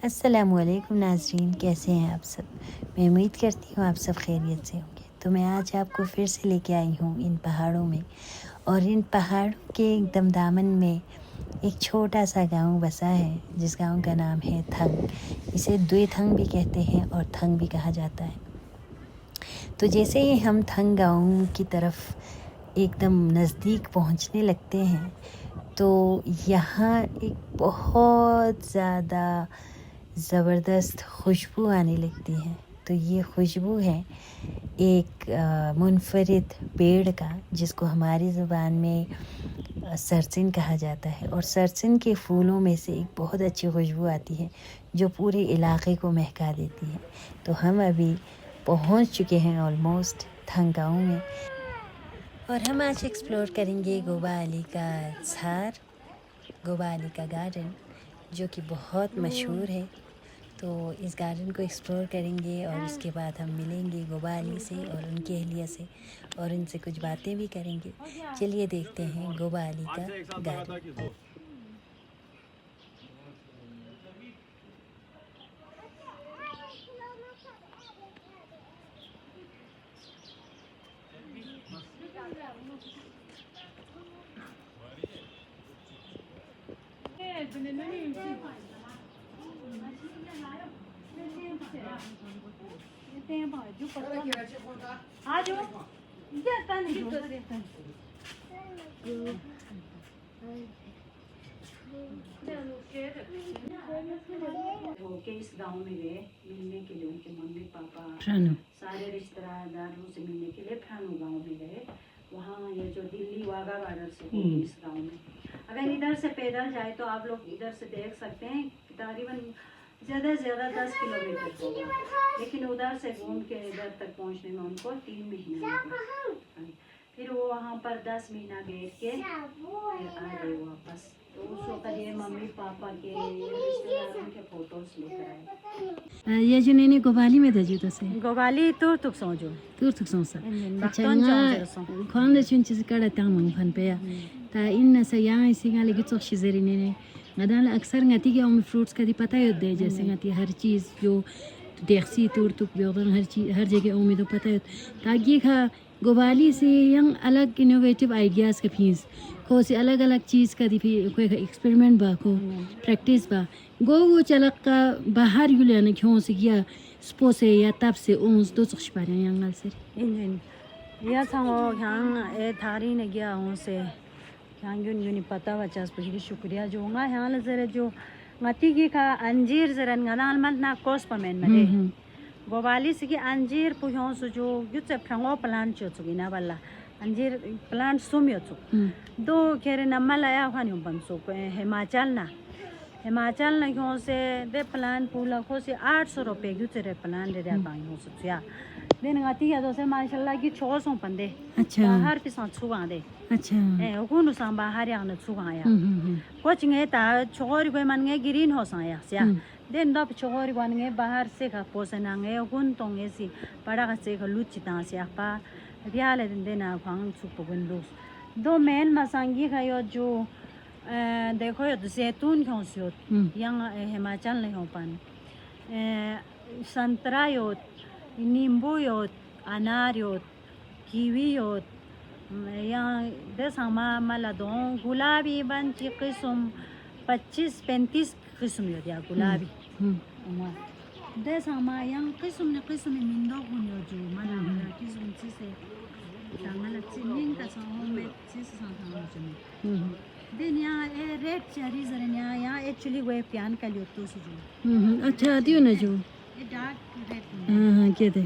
السلام علیکم ناظرین، کیسے ہیں آپ سب؟ میں امید کرتی ہوں آپ سب خیریت سے ہوں گے۔ تو میں آج آپ کو پھر سے لے کے آئی ہوں ان پہاڑوں میں، اور ان پہاڑوں کے ایک دم دامن میں ایک چھوٹا سا گاؤں بسا ہے جس گاؤں کا نام ہے تھنگ۔ اسے دوئی تھنگ بھی کہتے ہیں اور تھنگ بھی کہا جاتا ہے۔ تو جیسے ہی ہم تھنگ گاؤں کی طرف ایک دم نزدیک پہنچنے لگتے ہیں تو یہاں ایک بہت زیادہ زبردست خوشبو آنے لگتی ہے۔ تو یہ خوشبو ہے ایک منفرد پیڑ کا، جس کو ہماری زبان میں سرسن کہا جاتا ہے، اور سرسن کے پھولوں میں سے ایک بہت اچھی خوشبو آتی ہے جو پورے علاقے کو مہکا دیتی ہے۔ تو ہم ابھی پہنچ چکے ہیں آلموسٹ تھنگ گاؤں میں، اور ہم آج ایکسپلور کریں گے گوبا علی کا ژھار، گوبا علی کا گارڈن، جو کہ بہت مشہور ہے۔ تو اس گارڈن کو ایکسپلور کریں گے اور اس کے بعد ہم ملیں گے گوبا علی سے اور ان کی اہلیہ سے، اور ان سے کچھ باتیں بھی کریں گے۔ چلیے دیکھتے ہیں گوبا علی کا گارڈن۔ اس گاؤں میں گئے ملنے کے لیے، ان کے ممی پاپا سارے رشتہ داروں سے ملنے کے لیے پھانو گاؤں میں گئے۔ وہاں یہ جو دلی واگا بارڈر سے اس گاؤں میں، اگر ادھر سے پیدل جائے تو آپ لوگ ادھر سے دیکھ سکتے ہیں تقریباً زیادہ سے زیادہ 10 کلومیٹر ہوگا، لیکن ادھر سے گھوم کے ادھر تک پہنچنے میں ان کو 3 مہینے لگے۔ پھر وہ وہاں پر 10 مہینہ بیٹھ کے پھر آ گئے واپس۔ تو اس وقت یہ ممی پاپا کے رشتے داروں کے فوٹوز لے کر آئے۔ یہ جنینی گوبالی میں دجو تسے گوبالی تورتک سوجو تورتک سونسا بختون جونجرسون خوان چونچ کڑا تامن فن پیا تا ان سیاں سنگال کی چوخ زرینے مدان اکثر ngati کے ام فروٹس کا دی پتہ ہوتا ہے، جیسے ngati ہر چیز جو دیکھسی تورتک بیوغن ہر چیز ہر جگہ اومی تو پتہ ہوتا تاکہ کھا گوبالی سے ینگ الگ انوویٹیو آئیڈیاز کا پھینس کو سے الگ الگ چیز کا دی کوئی ایکسپیریمنٹ با کو پریکٹس با گو چلق کا باہر یو لینے کیوں سے کیا سپو سے یا تب سے اونس دو چخش پارے ینگل سے انجن یا سامو یہاں اے تھاری نے گیا ہوں سے یہاں یونی پتہ وچاس پہلی شکریہ جو گا یہاں لزر جو ngati کی کا انجیر زرن گنال مل نا کوس پمن مدے گوبالی سے کی انجیر پہیوں سو جو یوت پھرنگو پلان چو چگینا والا انجیر پلان سومیو چو دو کھیرے نمال آیا ہوا بنسو ہماچل نا یوں سے دے پلان پولا کھو سے 800 روپے یوت رے پلان دے دیتا یوں سے چیا دین ngati یا دو سے ماشاءاللہ کی 600 پندے باہر پیسان چھوان دے اچھا اگونو سان باہر یاں چھوان یا کچھ گے تا چھوری کوئی من گے گرین ہاؤس آیا سیا دین دو چھوری کوان گے باہر سے کا پوسنا گے اگون تو گے سی بڑا سے لوچ تا سیا پا بیال دینا کھان چھپ گندوس دو مین مسانگی کھایو جو دیکھو زیتون کھوں سیوت یہاں ہماچل نہیں ہو پان سنترا یوت نیمبو یوت انار یوت کیوی یوت یہاں دے ساما ملادوں گلابی بنچی قسم 25-35 قسم یوت یا گلابی دے ساما یہاں قسم نے قسم مندو گنیو جو ملا قسم سے تانگل چنین کا ساہوں میں چیز ساہوں چنین دین یہاں ریڈ چیری زرن یہاں ایکچولی وہ پیان کا لیوتو سی جو اچھا دیو نا جو یہ ڈارک ریڈ ہاں کیا دے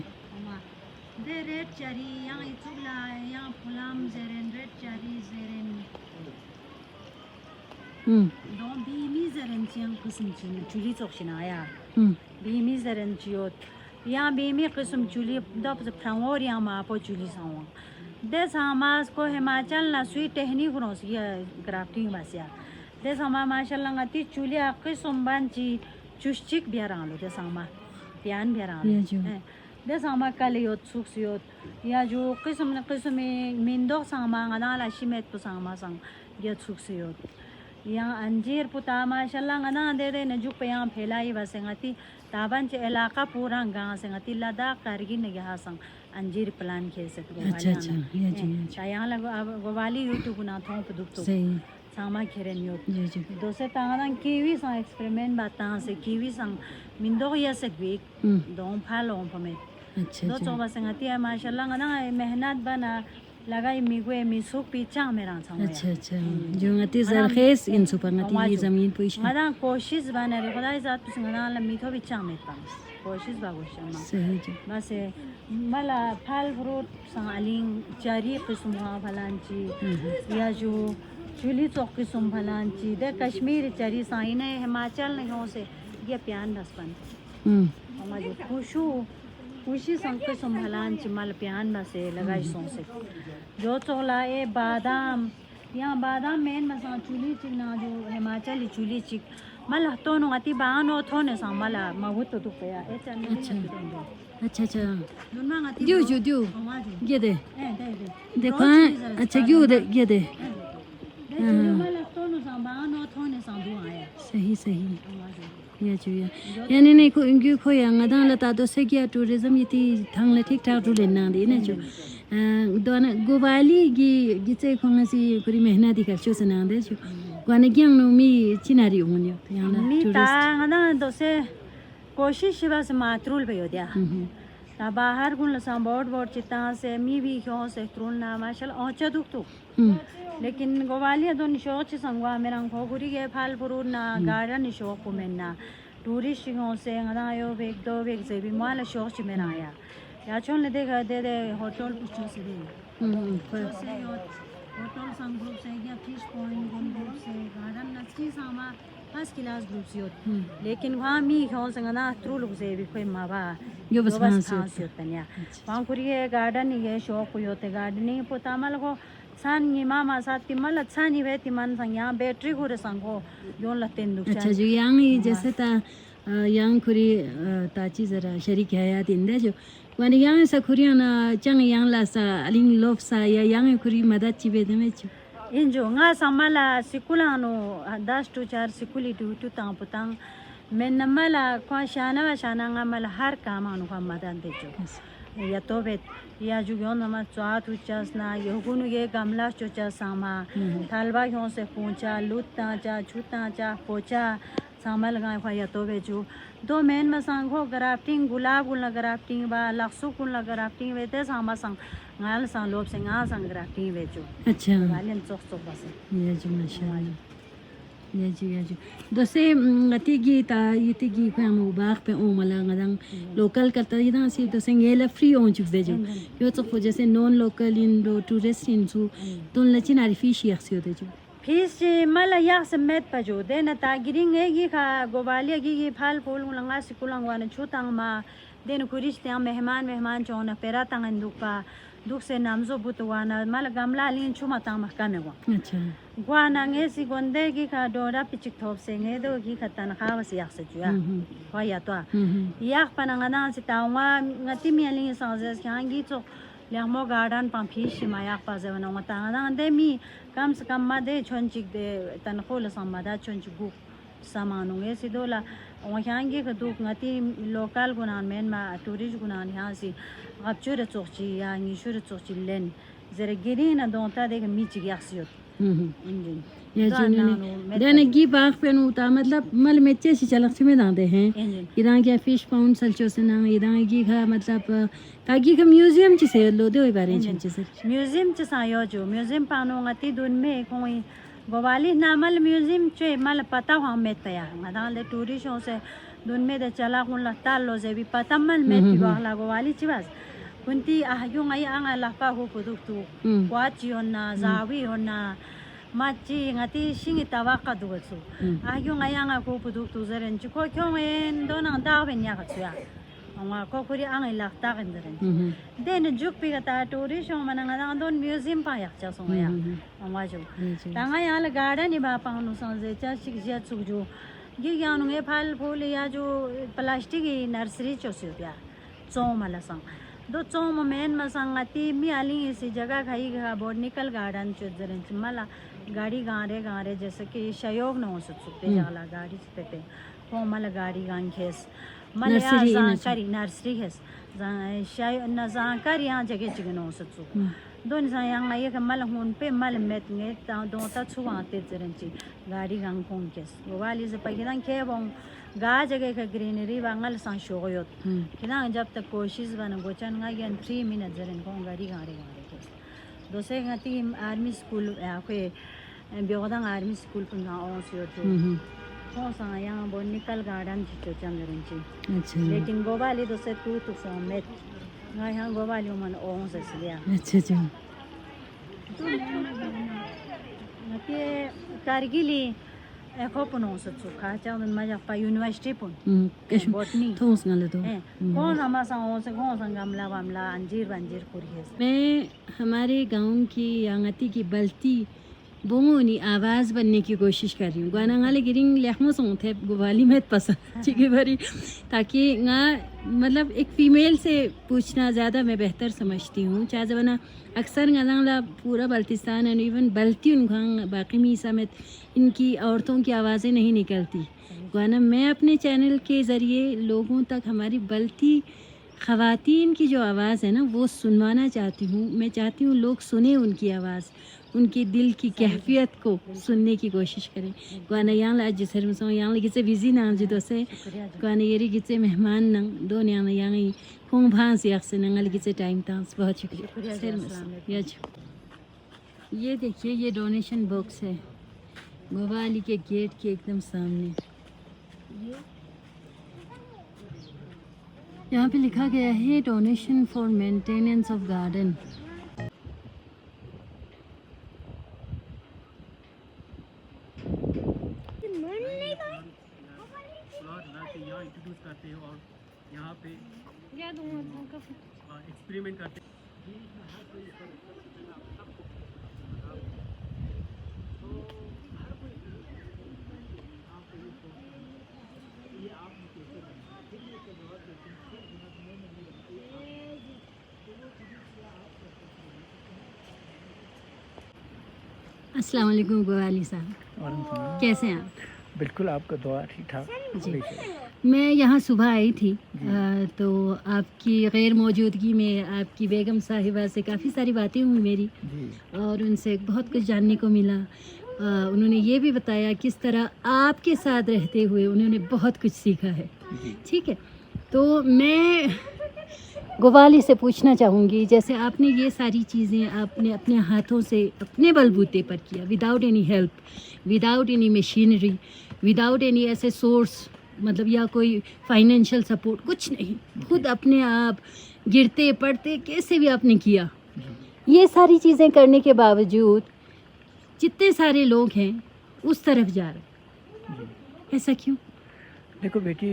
دے ریڈ چیری یہاں ایچولا یہاں پھلام زرن ریڈ چیری زرن دو بیمی زرن چیان قسم چولی چوکشنا آیا بیمی زرن چیوت یہاں بیمی قسم چولی دو پھرانگور یہاں ماپو چولی ساؤں دے ساماز کو ہماچل نا سوی ٹہنی گنوس یہ گرافٹنگ باسیا دے ساما ماشاءاللہ ngati چولی قسم بانچی چوشچک بیارانو دے ساما پیان بیارانو دے ساما کلیوت سوکسیوت یا جو قسم مندو ساما غنالا شیمیت پو ساما سانگ یا سوکسیوت यहाँ अंजीर पुता माशाल्लाह ngana de de ne juk pe यहाँ फैलाई बस ngati ताबन चे इलाका पूरा गांव से ngati लद्दाख करगी ने यहाँ संग अंजीर प्लान किए से तो अच्छा अच्छा ये जी यहाँ लग गोवाली यूट्यूब ना थों पे दुख तो सही सामा खेरन यो जी जी दोसे तांगन कीवी संग एक्सपेरिमेंट बाता से कीवी संग मिंदो या से वीक दों फालो पमे अच्छा दो चौबा से ngati माशाल्लाह ngana मेहनत बना लगाई मिगुए मिसुक पीछा मेरा संग अच्छा अच्छा जो ngati zarkhes in supangati zamin puish ngana कोशिश बना रे खुदा जात तुस ngana ल मिथो पीछा में पास कोशिश बागोश मा सही जी बस मला फल फ्रूट संग अलिंग चारी किस्म फलांची या जो चुली चौक किस्म फलांची दे कश्मीर चारी साइन है हिमाचल ने हो से ये प्यान रसपन हमारे खुशी संग संभलांची मल प्यान बसे लगाई सो से जो चोला ए बादाम यहाँ बादाम मेन मसा चुली चिक ना जो हिमाचली चुली चिक मल तो नो अति बानो थोने सा मला बहुत तो गया ए चन्ने अच्छा अच्छा दुनमा अति दियो जो दियो ये दे दे देखो अच्छा क्यों दे ये दे मल तो नो सा बानो थोने सा दो आया सही सही या जो यानी नहीं को इंग्यू को yang adang la ta do se gya tourism yiti thang la thik thak ru le na de ne jo dona gowali gi che khong si kuri mehnati kar chu sana de jo gwana gyang no mi chinari un yo yang la मी ता ngana do se कोशिश बस मातरूल पे हो दिया ता बाहर गुण लसा बोर्ड चिता से मी भी क्यों से त्रुल ना माशाल्लाह औचा दुख तो लेकिन गोवालिया दो निशोच संगवा मेरा खोगुरी के फल फ्रूट ना गार्डन निशोक को मेना टूरिस्टों से ngana yo bek do bek से भी माल शौक मेरा आया या चोन ले देखा दे होटल पूछो से दे होटल संग ग्रुप से या फिश पॉइंट ग्रुप से गार्डन नची सामा फर्स्ट क्लास ग्रुप से लेकिन वहाँ मी क्यों संगना थ्रू लोग से भी कोई मावा यो बस खांसी होता नहीं वहाँ कुरी गार्डन ये शौक होते गार्डनिंग पोता मल को सान ये मामा साथ की मल अच्छा नहीं रहती मन संग यहाँ बैटरी को संगो यों लगते दुख अच्छा जो yang जैसे ता yang kuri tachi zara sharik hayat inde jo wani yang sa kurian chang yang la sa aling lof sa ya yang kuri madad chi be de chu इन जो nga samala sikulano 10 to 4 sikuli tu tang putang men namala kwa shana nga mal har kamanu kwa madan de jo या तो बेत या जुगियों नमा चात उच्चास ना योगुनु ये गमला चोचा सामा थालबा क्यों से पूंचा लुत्ता चा छुता चा पोचा सामा लगाए हुआ या तो बेचू दो मेन मसांग हो ग्राफ्टिंग गुलाब गुला ग्राफ्टिंग बा लक्सु गुला ग्राफ्टिंग वेते सामा संग गाल संग लोब से गा संग ग्राफ्टिंग बेचू अच्छा वालेन चोक चोक बस ये जो माशाल्लाह ये जो दोसे ngati gi ta yiti gi kham ubaq pe o mala ngadang local karta ida si dose ngela free on chuk de jo yo to ko jese non local in do tourist in su ton la chinari fish yakhsi de jo fish मला या समेत पजो दे न तागिरिंग एगी खा गोवालिया गी फल फूल लंगा सिकुलंग वान छुतंग मा then कुरिश त्या मेहमान चोन पेरा तंगन दुख से नामजो बुतवाना मला गमला लिन छुमा ता महकमे वा अच्छा ग्वाना nge si gonde gi kha dora pichik thop se nge do gi khatan kha was yak se juya wa ya to yak pananga na si tawa ngati mi ali sa jes khangi to ल्यामो garden पा fish माया पा जवना मता ना दे मी कम से कम मा दे छोंचिक दे तनखोल समदा छोंचिक गु सामानु ए सिदोला वहांगे क दुख ngati लोकल गुनान मेन मा टूरिस्ट गुनान यहां से गपचुर चोची या निशुर चोची लेन जरे गिरिना दोंता दे मी चिक यासियो इंजन या जुने देने गी बाग पे नु ता मतलब मल मेचे से चलक में दांदे हैं इदां क्या फिश पाउंड सलचो से ना इदां गी का मतलब तागी का म्यूजियम ची से लो दे बारे ची से म्यूजियम च सायो जो म्यूजियम पानो ngati दुन में कोई गोवाली नामल म्यूजियम चे मल पता हम में तया मदान ले टूरिस्टों से दुन में दे चला कुन लता लो जे भी पता मल में वाला गोवाली ची बस kunti ahyung ay ang alapa ko produktu kwachi honna zawi honna machi ngati singi tawaka duwatsu ahyung ay ang ko produktu zaren chiko kyong en donang dawen ya katsuya anga ko kuri ang ilakta kenderen den juk pi kata tourism mananga don museum pa yak cha so ya anga jo tanga ya la garden ni ba pa nu sang je cha sik ja chu jo gi gyanu nge phal phul ya jo plastic nursery chosyo ya so mala sang दो चोम main मसंगती मी आली इसी जगह खाई गा botanical garden चुजरन मला गाड़ी गारे जैसे कि शयोग न हो सकते जाला गाड़ी से को मल गाड़ी गांखेस मल या Nursery जानकारी नर्सरी है शाय न जानकारी यहाँ जगह जगह न हो सकते दोन yang ay ka malahun pe malmet nge ta do ta chuwa te zerenchi gari gang kong kes wali ze pagidan ke bong ga jage ka greenery bangal san shoyot kina jab tak कोशिश बन गोचन nga yan 3 minutes zeren kong gari gare kes do se ngati army school ko byodan army school pun ga on syo to ko sa yang botanical garden chicho chan zerenchi अच्छा lekin go wali do se tu to format nga yang go wali man on se slia अच्छा अच्छा Nati Kargili ekopun olsa çok. Kaçağın macakpa üniversite pun. كش Botany. توس ngale to कौन हमारा होसे कौन सा गमला वमला अंजीर वंजीर कुरियस मैं हमारे गांव की यांगती की बलती बोनी आवाज़ बनने की कोशिश कर रही हूँ गाना गाले गिरिंग लेखमो सोंग थे गुवाली में पसंद चिकी भरी ताकि ना मतलब एक फ़ीमेल से पूछना ज़्यादा मैं बेहतर समझती हूँ चाहे जबना अक्सर गाना पूरा बल्तिस्तान एंड इवन बल्ती उनका बाकी मी समेत इनकी औरतों की आवाज़ें नहीं निकलती गाना मैं अपने चैनल के ज़रिए लोगों तक हमारी बल्ती ख़वातीन की जो आवाज़ है ना वो सुनवाना चाहती हूँ मैं चाहती हूँ लोग सुने उनकी आवाज़ उनके दिल की कैफियत को सुनने की कोशिश करें गाना यहाँ ला जिसर में सो यहाँ लगी से बिजी नाम जी दोसे गाना ये रही से मेहमान नंग दो यहाँ कौन भांस याक से नंगल लगी से टाइम तांस बहुत शुक्रिया सर में ये देखिए ये डोनेशन बॉक्स है गोवाली के गेट के एकदम सामने यहाँ पे लिखा गया है donation for maintenance of garden यहाँ इंट्रोड्यूस करते हैं और यहाँ पे एक्सपेरिमेंट करते हैं अस्सलाम वालेकुम गोवाली साहब कैसे हैं आप बिल्कुल आपका दुआ ठीक ठाक जी मैं यहाँ सुबह आई थी तो आपकी गैर मौजूदगी में आपकी बेगम साहिबा से काफ़ी सारी बातें हुई मेरी और उनसे बहुत कुछ जानने को मिला उन्होंने ये भी बताया किस तरह आपके साथ रहते हुए उन्होंने बहुत कुछ सीखा है ठीक है तो मैं गोवाली से पूछना चाहूँगी जैसे आपने ये सारी चीज़ें आपने अपने हाथों से अपने बलबूते पर किया without any help without any machinery without any ऐसे सोर्स मतलब या कोई फाइनेंशियल सपोर्ट कुछ नहीं खुद अपने आप गिरते पड़ते कैसे भी आपने किया ये सारी चीज़ें करने के बावजूद जितने सारे लोग हैं उस तरफ जा रहे ऐसा क्यों देखो बेटी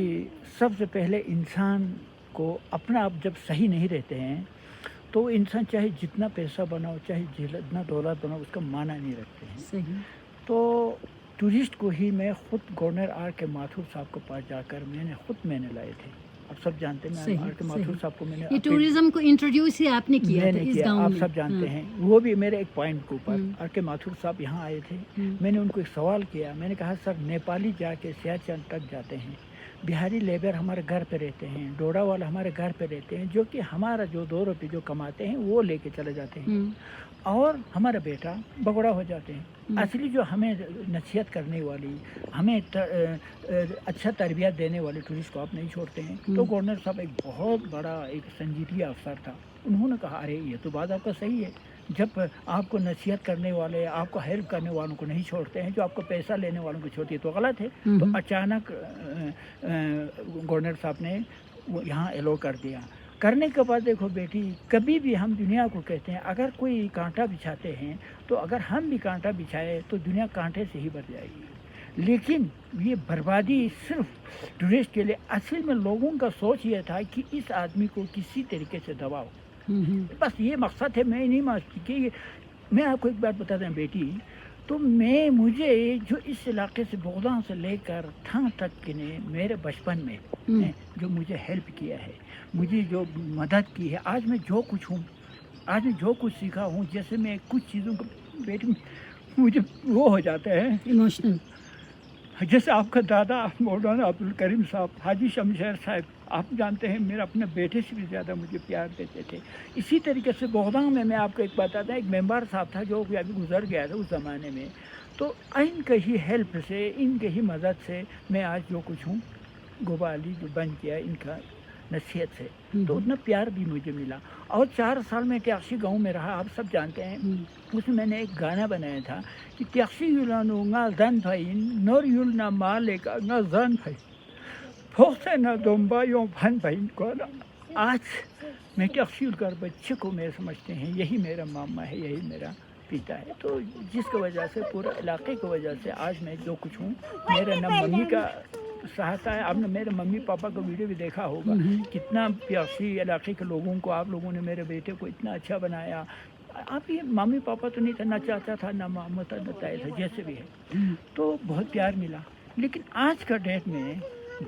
सबसे पहले इंसान को अपना आप जब सही नहीं रहते हैं तो इंसान चाहे जितना पैसा बनाओ चाहे जितना दौलत बनाओ उसका माना नहीं रखते हैं सही तो टूरिस्ट को ही मैं खुद गवर्नर आर के माथुर साहब के पास जाकर मैंने लाए थे आप सब जानते हैं सही, आर के माथुर साहब को मैंने ये टूरिज्म को इंट्रोड्यूस ही आपने किया था मैंने इस किया गांव आप में सब जानते हैं वो भी मेरे एक पॉइंट के ऊपर आर के माथुर साहब यहाँ आए थे मैंने उनको एक सवाल किया मैंने कहा सर नेपाली जाके सियाचिन तक जाते हैं बिहारी लेबर हमारे घर पे रहते हैं डोडा वाला हमारे घर पे रहते हैं जो कि हमारा जो 2 रुपये जो कमाते हैं वो लेके चले जाते हैं और हमारा बेटा बगड़ा हो जाते हैं असली जो हमें नसीहत करने वाली हमें अच्छा तरबियत देने वाले टूरिस्ट को आप नहीं छोड़ते हैं तो गवर्नर साहब एक बहुत बड़ा एक संजीदगी अफसर था उन्होंने कहा अरे ये तो बात आपका सही है जब आपको नसीहत करने वाले आपको हेल्प करने वालों को नहीं छोड़ते हैं जो आपको पैसा लेने वालों को छोड़ती है तो गलत है तो अचानक गवर्नर साहब ने यहाँ एलो कर दिया करने के बाद देखो बेटी कभी भी हम दुनिया को कहते हैं अगर कोई कांटा बिछाते हैं तो अगर हम भी कांटा बिछाए तो दुनिया कांटे से ही भर जाएगी लेकिन ये बर्बादी सिर्फ टूरिस्ट के लिए असल में लोगों का सोच ये था कि इस आदमी को किसी तरीके से दबाओ बस ये मकसद है मैं नहीं मानती कि मैं आपको एक बात बता दें बेटी तो मुझे जो इस इलाके से बगदान से लेकर थां तक के ने मेरे बचपन में जो मुझे हेल्प किया है मुझे जो मदद की है आज मैं जो कुछ हूँ आज मैं जो कुछ सीखा हूँ जैसे मैं कुछ चीज़ों को बेटी मुझे वो हो जाता है। इमोशनल। जैसे आपका दादा मौलाना अब्दुल करीम साहब, हाजी शमशेर साहब, आप जानते हैं मेरे अपने बेटे से भी ज़्यादा मुझे प्यार देते थे। इसी तरीके से बगदाद में मैं आपको एक बताता, एक मेंबर साहब था जो कि अभी गुजर गया था उस ज़माने में, तो इनके ही हेल्प से, इनके ही मदद से मैं आज जो कुछ हूँ, गोबाली जो बन गया इनका नसीहत से, तो उतना प्यार भी मुझे मिला। और 4 साल में ट्याक्सी गांव में रहा, आप सब जानते हैं। उसमें मैंने एक गाना बनाया था कि taxi युलानो nga zan phain nor yul na male ka nga zan phain फोक्से ना दोम्बा यो भन भाइन को। आज मैं ट्याक्सी युलकर बच्चे को मैं समझते हैं यही मेरा मामा है, यही मेरा पिता है। तो जिसकी वजह से पूरा इलाके की वजह से आज मैं जो कुछ हूँ, मेरा ना मम्मी का सहायता है। आपने मेरे मम्मी पापा का वीडियो भी देखा होगा, कितना प्यासी इलाके के लोगों को आप लोगों ने, मेरे बेटे को इतना अच्छा बनाया। आप ये मम्मी पापा तो नहीं था, ना चाचा था, ना मामा था, ना ताया था, जैसे भी है, तो बहुत प्यार मिला। लेकिन आज का डेट में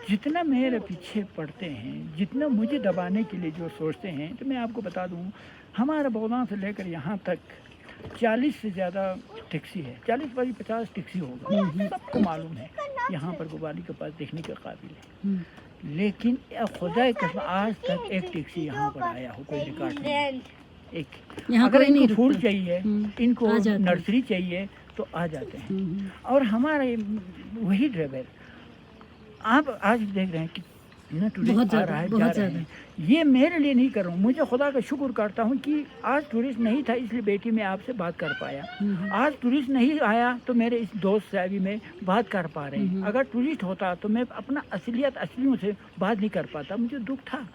जितना मेरे पीछे पड़ते हैं, जितना मुझे दबाने के लिए जो सोचते हैं, तो मैं आपको बता दूं, हमारा बगदाद से लेकर यहाँ तक 40 से ज़्यादा टैक्सी है, 40-50 टैक्सी होगा, सबको मालूम है यहाँ पर गोबाली के पास देखने के काबिल है। लेकिन खुदा की कसम आज तक एक टैक्सी यहाँ पर आया हो, कोई रिकॉर्ड नहीं। एक अगर इनको फूल चाहिए, इनको नर्सरी चाहिए, तो आ जाते हैं। और हमारे वही ड्राइवर आप आज देख रहे हैं कि न टूरिस्ट आ रहा है, जा रहे हैं। ये मेरे लिए नहीं कर रहा हूँ, मुझे खुदा का शुक्र करता हूँ कि आज टूरिस्ट नहीं था, इसलिए बेटी मैं आपसे बात कर पाया। आज टूरिस्ट नहीं आया तो मेरे इस दोस्त से अभी मैं बात कर पा रहे हैं। अगर टूरिस्ट होता तो मैं अपना असलियों से बात नहीं कर पाता, मुझे दुख था।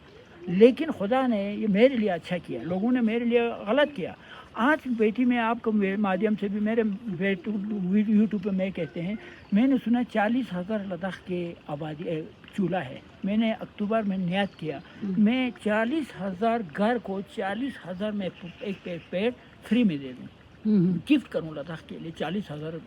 लेकिन खुदा ने ये मेरे लिए अच्छा किया, लोगों ने मेरे लिए गलत किया। आज बेटी में आपको माध्यम से भी मेरे यूट्यूब पे मैं कहते हैं, मैंने सुना 40,000 लद्दाख के आबादी चूल्हा है। मैंने अक्टूबर में नियत किया, मैं 40,000 घर को 40,000 में एक पेड़ फ्री में दे दूँ, गिफ्ट करूँ लद्दाख के लिए 40,000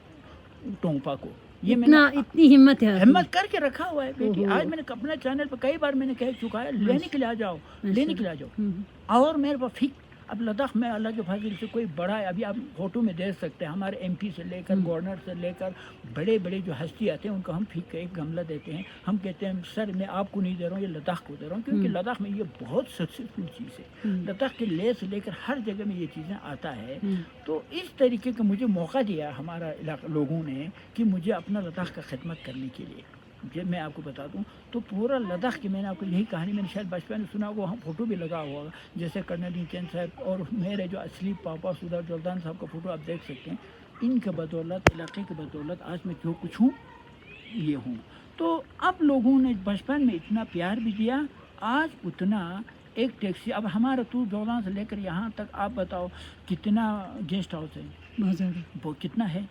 टोंपा को। ये इतनी हिम्मत करके रखा हुआ है बेटी। आज मैंने अपने चैनल पर कई बार मैंने कह चुका है, लेने के लिए आ जाओ, लेने के लिए आ जाओ। और मेरे पास फिक अब लद्दाख में अल्लाह के फजल से कोई बड़ा है, अभी आप फोटो में देख सकते हैं, हमारे एमपी से लेकर गवर्नर से लेकर बड़े बड़े जो हस्ती आते हैं उनको हम फिक एक गमला देते हैं। हम कहते हैं सर मैं आपको नहीं दे रहा हूँ, ये लद्दाख को दे रहा हूँ, क्योंकि लद्दाख में ये बहुत सक्सेसफुल चीज़ है। लद्दाख के लेह से लेकर हर जगह में ये चीज़ें आता है। तो इस तरीके का मुझे मौका दिया हमारा इलाका लोगों ने कि मुझे अपना लद्दाख का खिदमत करने के लिए। जब मैं आपको बता दूं तो पूरा लद्दाख की मैंने आपको यही कहानी मैंने शायद बचपन में सुना होगा, वहाँ फ़ोटो भी लगा हुआ होगा, जैसे कर्नल चंद साहब और मेरे जो असली पापा सुधा जल्दान साहब का फ़ोटो आप देख सकते हैं। इनके बदौलत, इलाके की बदौलत आज मैं जो कुछ हूँ ये हूँ। तो अब लोगों ने बचपन में इतना प्यार भी दिया, आज उतना एक टैक्सी अब हमारा टूर जौलान से लेकर यहाँ तक आप बताओ कितना गेस्ट हाउस है, बहुत ज़्यादा, वो कितना है।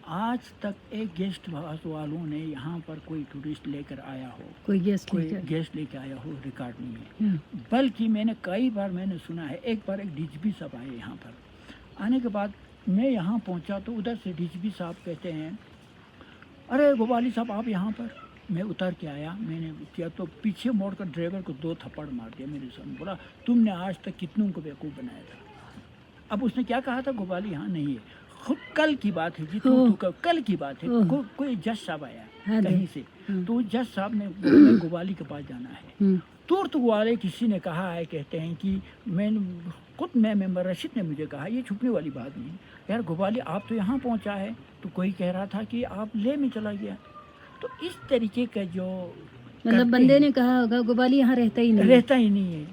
आज तक एक गेस्ट हाउस वालों ने यहाँ पर कोई टूरिस्ट लेकर आया हो, कोई गेस्ट लेकर आया हो, रिकॉर्ड नहीं है। बल्कि मैंने कई बार मैंने सुना है, एक बार एक डीजीपी साहब आए यहाँ पर। आने के बाद मैं यहाँ पहुँचा तो उधर से डीजीपी साहब कहते हैं, अरे गोबाली साहब आप यहाँ पर। मैं उतर के आया, मैंने किया तो पीछे मोड़ कर ड्राइवर को 2 थप्पड़ मार दिया मेरे सामने। बोला तुमने आज तक कितनों को बेवकूफ़ बनाया था। अब उसने क्या कहा था, गोबाली यहाँ नहीं है। खुद कल की बात है जी, कल की बात है, कोई जज साहब आया कहीं से, तो जज साहब ने गोबाली के पास जाना है। तुर्त वाले किसी ने कहा है, कहते हैं कि मैं मेंबर रशीद ने मुझे कहा, ये छुपने वाली बात नहीं यार, गोबाली आप तो यहाँ पहुँचा है, तो कोई कह रहा था कि आप ले में चला गया। तो इस तरीके का जो मतलब बंदे ने कहा होगा गोबाली यहाँ रहता ही नहीं है।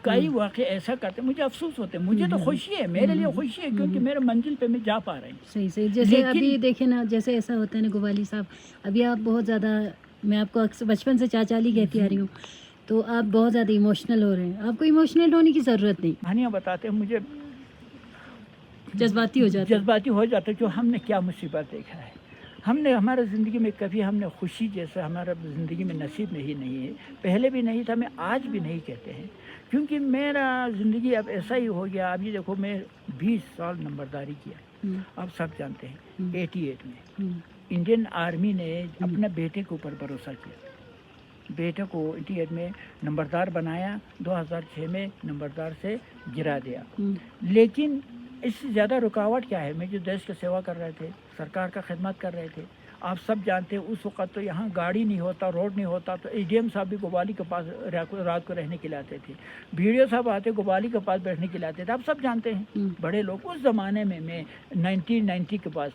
कई वाक़े ऐसा करते, मुझे अफसोस होते हैं। मुझे तो खुशी है, मेरे लिए खुशी है, क्योंकि मेरे मंजिल पे मैं जा पा रही हूँ। सही जैसे अभी देखे ना, जैसे ऐसा होता है ना गोबाली साहब, अभी आप बहुत ज़्यादा, मैं आपको अक्सर बचपन से चाचाली कहती आ रही हूँ, तो आप बहुत ज़्यादा इमोशनल हो रहे हैं। आपको इमोशनल होने की ज़रूरत नहीं। कहानियाँ बताते हैं मुझे जज्बाती हो जाते जो हमने क्या मुसीबत देखा है। हमने हमारे ज़िंदगी में कभी हमने खुशी जैसा हमारा ज़िंदगी में नसीब में ही नहीं है, पहले भी नहीं था, मैं आज भी नहीं कहते हैं, क्योंकि मेरा ज़िंदगी अब ऐसा ही हो गया। अभी देखो मैं 20 साल नंबरदारी किया, आप सब जानते हैं। 88 में इंडियन आर्मी ने अपने बेटे के ऊपर भरोसा किया, बेटे को 88 में नंबरदार बनाया, 2006 में नंबरदार से गिरा दिया। लेकिन اس سے زیادہ رکاوٹ کیا ہے؟ میں جو دیش کی سیوا کر رہے تھے، سرکار کا خدمت کر رہے تھے، آپ سب جانتے ہیں اس وقت تو یہاں گاڑی نہیں ہوتا، روڈ نہیں ہوتا، تو ایس ڈی ایم صاحب بھی گوالی کے پاس رات کو رہنے کے لیے آتے تھے، BDO صاحب آتے گوالی کے پاس بیٹھنے کے لیے آتے تھے، آپ سب جانتے ہیں بڑے لوگ اس زمانے میں 1990 کے پاس.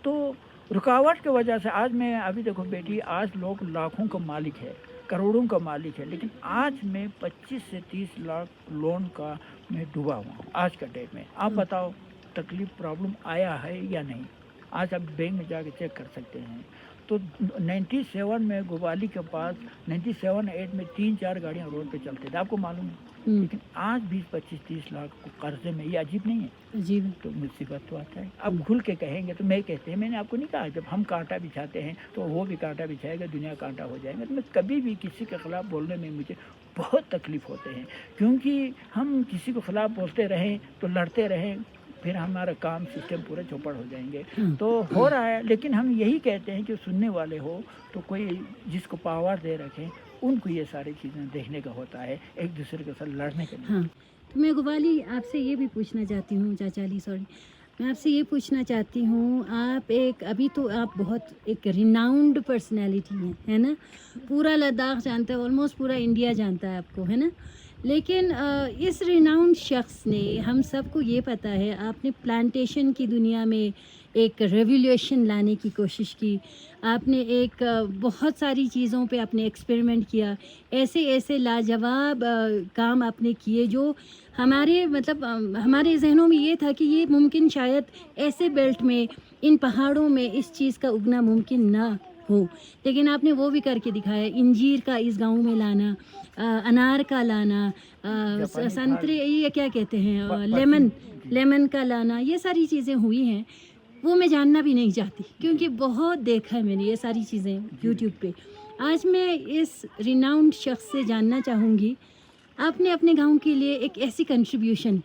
تو رکاوٹ کی وجہ سے آج میں ابھی دیکھو بیٹی، آج لوگ لاکھوں کا مالک ہے، کروڑوں کا مالک ہے، لیکن آج میں 25 سے 30 لاکھ لون کا میں ڈوبا ہوا ہوں آج کا ڈیٹ میں. آپ بتاؤ تکلیف پرابلم آیا ہے یا نہیں؟ آج آپ بینک میں جا کے چیک کر سکتے ہیں. تو 97 میں گوالی کے پاس 97-8 میں 3-4 گاڑیاں روڈ پہ چلتے تھے، آپ کو معلوم ہے. لیکن آج 20-25-30 لاکھ کو قرضے میں، یہ عجیب نہیں ہے؟ عجیب ہے. تو مصیبت تو آتا ہے. اب کھل کے کہیں گے تو میں کہتے ہیں، میں نے آپ کو نہیں کہا جب ہم کانٹا بچھاتے ہیں تو وہ بھی کانٹا بچھائے گا، دنیا کانٹا ہو جائے گا. تو میں کبھی بھی کسی کے خلاف بولنے میں مجھے بہت تکلیف ہوتے ہیں، کیونکہ ہم کسی کو خلاف بولتے رہیں تو لڑتے رہیں، پھر ہمارا کام سسٹم پورے چوپڑ ہو جائیں گے. تو ہو رہا ہے، لیکن ہم یہی کہتے ہیں کہ سننے والے ہو تو کوئی جس کو پاور دے رکھیں، ان کو یہ ساری چیزیں دیکھنے کا ہوتا ہے، ایک دوسرے کے ساتھ لڑنے کے لیے. ہاں، تو میں گوالی آپ سے یہ بھی پوچھنا چاہتی ہوں چاچا علی، سوری، میں آپ سے یہ پوچھنا چاہتی ہوں، آپ ابھی تو آپ بہت ایک ریناؤنڈ پرسنالٹی ہیں، ہے نا؟ پورا لداخ جانتا ہے، آلموسٹ پورا انڈیا جانتا ہے آپ کو، ہے نا؟ لیکن اس ریناؤنڈ شخص نے، ہم سب کو یہ پتہ ہے، آپ نے پلانٹیشن کی دنیا میں ایک ریولیوشن لانے کی کوشش کی، آپ نے ایک بہت ساری چیزوں پہ آپ نے ایکسپیریمنٹ کیا، ایسے لاجواب کام آپ نے کیے جو ہمارے ہمارے ذہنوں میں یہ تھا کہ یہ ممکن شاید ایسے بیلٹ میں، ان پہاڑوں میں اس چیز کا اگنا ممکن نہ ہو، لیکن آپ نے وہ بھی کر کے دکھایا. انجیر کا اس گاؤں میں لانا، انار کا لانا، سنترے، یہ کیا کہتے ہیں، لیمن کا لانا، یہ ساری چیزیں ہوئی ہیں. وہ میں جاننا بھی نہیں چاہتی کیونکہ بہت دیکھا ہے میں نے یہ ساری چیزیں یوٹیوب پہ. آج میں اس ریناؤنڈ شخص سے جاننا چاہوں گی، آپ نے اپنے گاؤں کے لیے ایک ایسی کنٹریبیوشن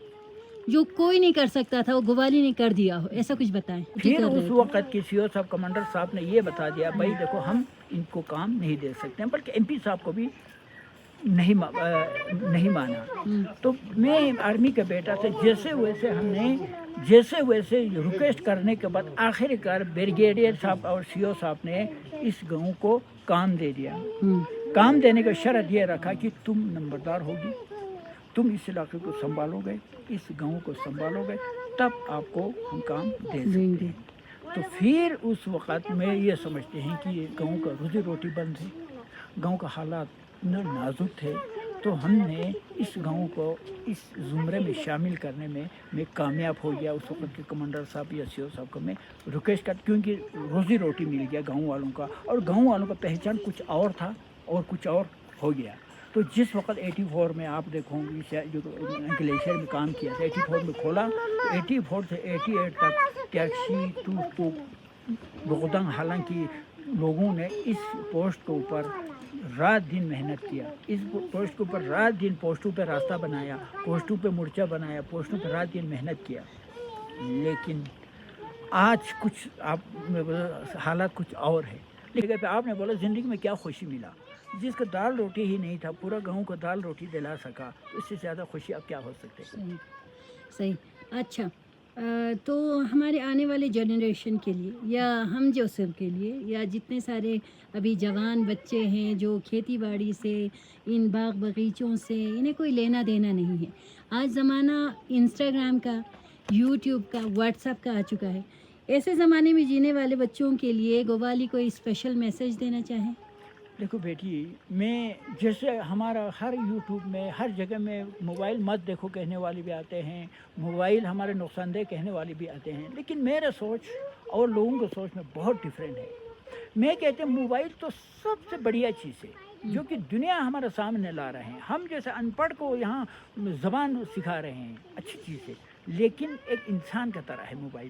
جو کوئی نہیں کر سکتا تھا، وہ گوالی نے کر دیا ہو، ایسا کچھ بتائیں. پھر اس وقت کی CO صاحب، کمانڈر صاحب نے یہ بتا دیا، بھائی دیکھو ہم ان کو کام نہیں دے سکتے ہیں، بلکہ MP صاحب کو بھی نہیں مانا. تو میں آرمی کا بیٹا تھا، جیسے ویسے ریکویسٹ کرنے کے بعد آخر کار بریگیڈیئر صاحب اور CO صاحب نے اس گاؤں کو کام دے دیا. کام دینے کا شرط یہ رکھا کہ تم نمبردار ہوگی، تم اس علاقے کو سنبھالو گے، اس گاؤں کو سنبھالو گے، تب آپ کو ہم کام دے سکتے ہیں. تو پھر اس وقت میں یہ سمجھتے ہیں کہ یہ گاؤں کا روزی روٹی بند ہے، گاؤں کا حالات نازک تھے. تو ہم نے اس گاؤں کو اس زمرے میں شامل کرنے میں کامیاب ہو گیا. اس وقت کے کمانڈر صاحب یا CO صاحب کو میں ریکویسٹ کر، کیونکہ روزی روٹی مل گیا گاؤں والوں کا، اور گاؤں والوں کا پہچان کچھ اور تھا اور کچھ اور ہو گیا. تو جس وقت 84 میں آپ دیکھو گی جو گلیشیئر میں کام کیا تھا، 84 میں کھولا، 84 سے 88 تک ٹیکسی ٹو بغدنگ، حالانکہ لوگوں نے اس پوسٹ کے اوپر رات دن محنت کیا، اس پوسٹ کے اوپر رات دن پوسٹوں پہ راستہ بنایا، پوسٹوں پہ مورچہ بنایا، پوسٹوں پہ رات دن محنت کیا. لیکن آج کچھ حالات کچھ اور ہے. لیکن آپ نے بولا زندگی میں کیا خوشی ملا؟ جس کا دال روٹی ہی نہیں تھا، پورا گاؤں کو دال روٹی دلا سکا، اس سے زیادہ خوشی اب کیا ہو سکتے؟ صحیح. اچھا، تو ہمارے آنے والے جنریشن کے لیے، یا ہم جو سب کے لیے، یا جتنے سارے ابھی جوان بچے ہیں جو کھیتی باڑی سے، ان باغ باغیچوں سے انہیں کوئی لینا دینا نہیں ہے، آج زمانہ انسٹاگرام کا، یوٹیوب کا، واٹس ایپ کا آ چکا ہے. ایسے زمانے میں جینے والے بچوں کے لیے گوالی کوئی اسپیشل میسج دینا چاہیں؟ دیکھو بیٹی، میں جیسے ہمارا ہر یوٹیوب میں ہر جگہ میں موبائل مت دیکھو کہنے والے بھی آتے ہیں، موبائل ہمارے نقصان دہ کہنے والے بھی آتے ہیں، لیکن میرا سوچ اور لوگوں کی سوچ میں بہت ڈفرینٹ ہے. میں کہتے ہیں موبائل تو سب سے بڑھیا چیز ہے جو کہ دنیا ہمارے سامنے لا رہے ہیں. ہم جیسے ان پڑھ کو یہاں زبان سکھا رہے ہیں، اچھی چیز ہے، لیکن ایک انسان کا طرح ہے موبائل.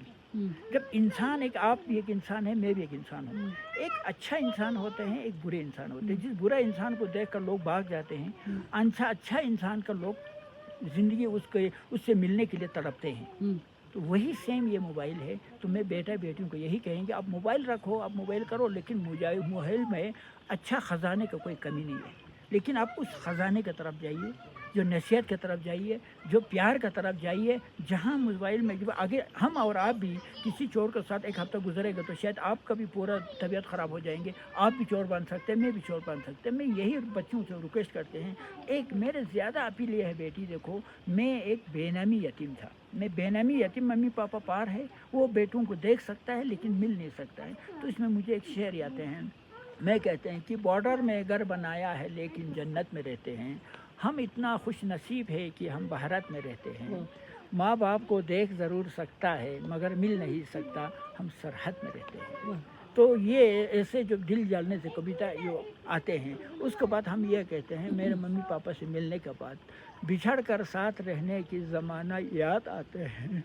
جب انسان، آپ بھی ایک انسان ہے، میں بھی ایک انسان ہوں، ایک اچھا انسان ہوتے ہیں، ایک برے انسان ہوتے ہیں. جس برا انسان کو دیکھ کر لوگ بھاگ جاتے ہیں، اچھا انسان کا لوگ زندگی اس سے ملنے کے لیے تڑپتے ہیں. تو وہی سیم یہ موبائل ہے. تو میں بیٹا بیٹیوں کو یہی کہیں گے، آپ موبائل رکھو، آپ موبائل کرو، لیکن موبائل میں اچھا خزانے کا کوئی کمی نہیں ہے، لیکن آپ اس خزانے کی طرف جائیے जो नसीहत की तरफ जाइए, जो प्यार की तरफ जाइए। जहाँ मोबाइल में जब आगे हम और आप भी किसी चोर के साथ एक हफ्ता गुजरेगा तो शायद आपका भी पूरा तबीयत ख़राब हो जाएंगे, आप भी चोर बन सकते हैं, मैं भी चोर बन सकते हैं। मैं यही बच्चों से रिक्वेस्ट करते हैं। एक मेरे ज़्यादा अपील ये है बेटी, देखो मैं एक बेनामी यतीम था, मैं बेनामी यतीम, मम्मी पापा पार है, वो बेटों को देख सकता है लेकिन मिल नहीं सकता है। तो इसमें मुझे एक शेर आते हैं, मैं कहते हैं कि बॉर्डर में घर बनाया है लेकिन जन्नत में रहते हैं, हम इतना खुश नसीब है कि हम भारत में रहते हैं। माँ बाप को देख ज़रूर सकता है मगर मिल नहीं सकता, हम सरहद में रहते हैं। तो ये ऐसे जो दिल जलने से कविता जो आते हैं, उसके बाद हम ये कहते हैं, मेरे मम्मी पापा से मिलने के बाद बिछड़ कर साथ रहने की ज़माना याद आते हैं,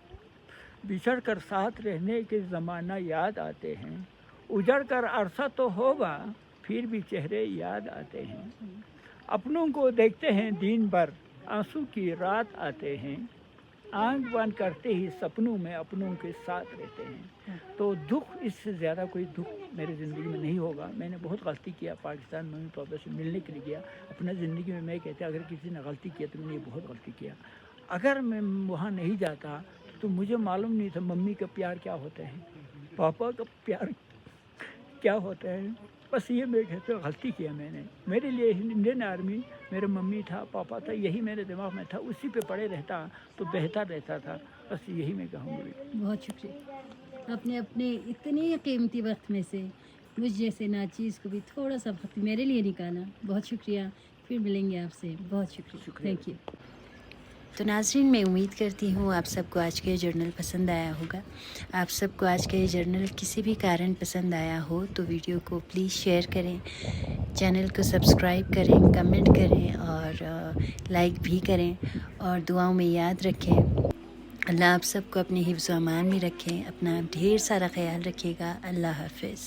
बिछड़ कर साथ रहने के ज़माना याद आते हैं, उजड़ कर अरसा तो होगा फिर भी चेहरे याद आते हैं, अपनों को देखते हैं दिन भर आंसू की रात आते हैं, आंख बंद करते ही सपनों में अपनों के साथ रहते हैं। तो दुख, इससे ज़्यादा कोई दुख मेरी ज़िंदगी में नहीं होगा। मैंने बहुत गलती किया, पाकिस्तान मम्मी पापा से मिलने के लिए गया। अपना ज़िंदगी में मैं कहता अगर किसी ने गलती किया तो मैंने बहुत गलती किया। अगर मैं वहाँ नहीं जाता तो मुझे मालूम नहीं था मम्मी का प्यार क्या होता है, पापा का प्यार क्या होता है। बस ये मैं कहता हूँ गलती किया मैंने। मेरे लिए इंडियन आर्मी मेरे मम्मी था, पापा था, यही मेरे दिमाग में था, उसी पे पड़े रहता तो बेहतर रहता था। बस यही मैं कहूँगी। बहुत शुक्रिया, आपने अपने इतने कीमती वक्त में से मुझ जैसे नाचीज़ को भी थोड़ा सा वक्त मेरे लिए निकाला। बहुत शुक्रिया, फिर मिलेंगे आपसे। बहुत शुक्रिया, थैंक यू। तो नाज़रीन, मैं उम्मीद करती हूँ आप सबको आज का ये जर्नल पसंद आया होगा। आप सबको आज का ये जर्नल किसी भी कारण पसंद आया हो तो वीडियो को प्लीज़ शेयर करें, चैनल को सब्सक्राइब करें, कमेंट करें और लाइक भी करें और दुआओं में याद रखें। अल्लाह आप सबको अपने हिफ्ज़-ओ-अमान में रखें। अपना ढेर सारा ख्याल रखिएगा। अल्लाह हाफ़िज़।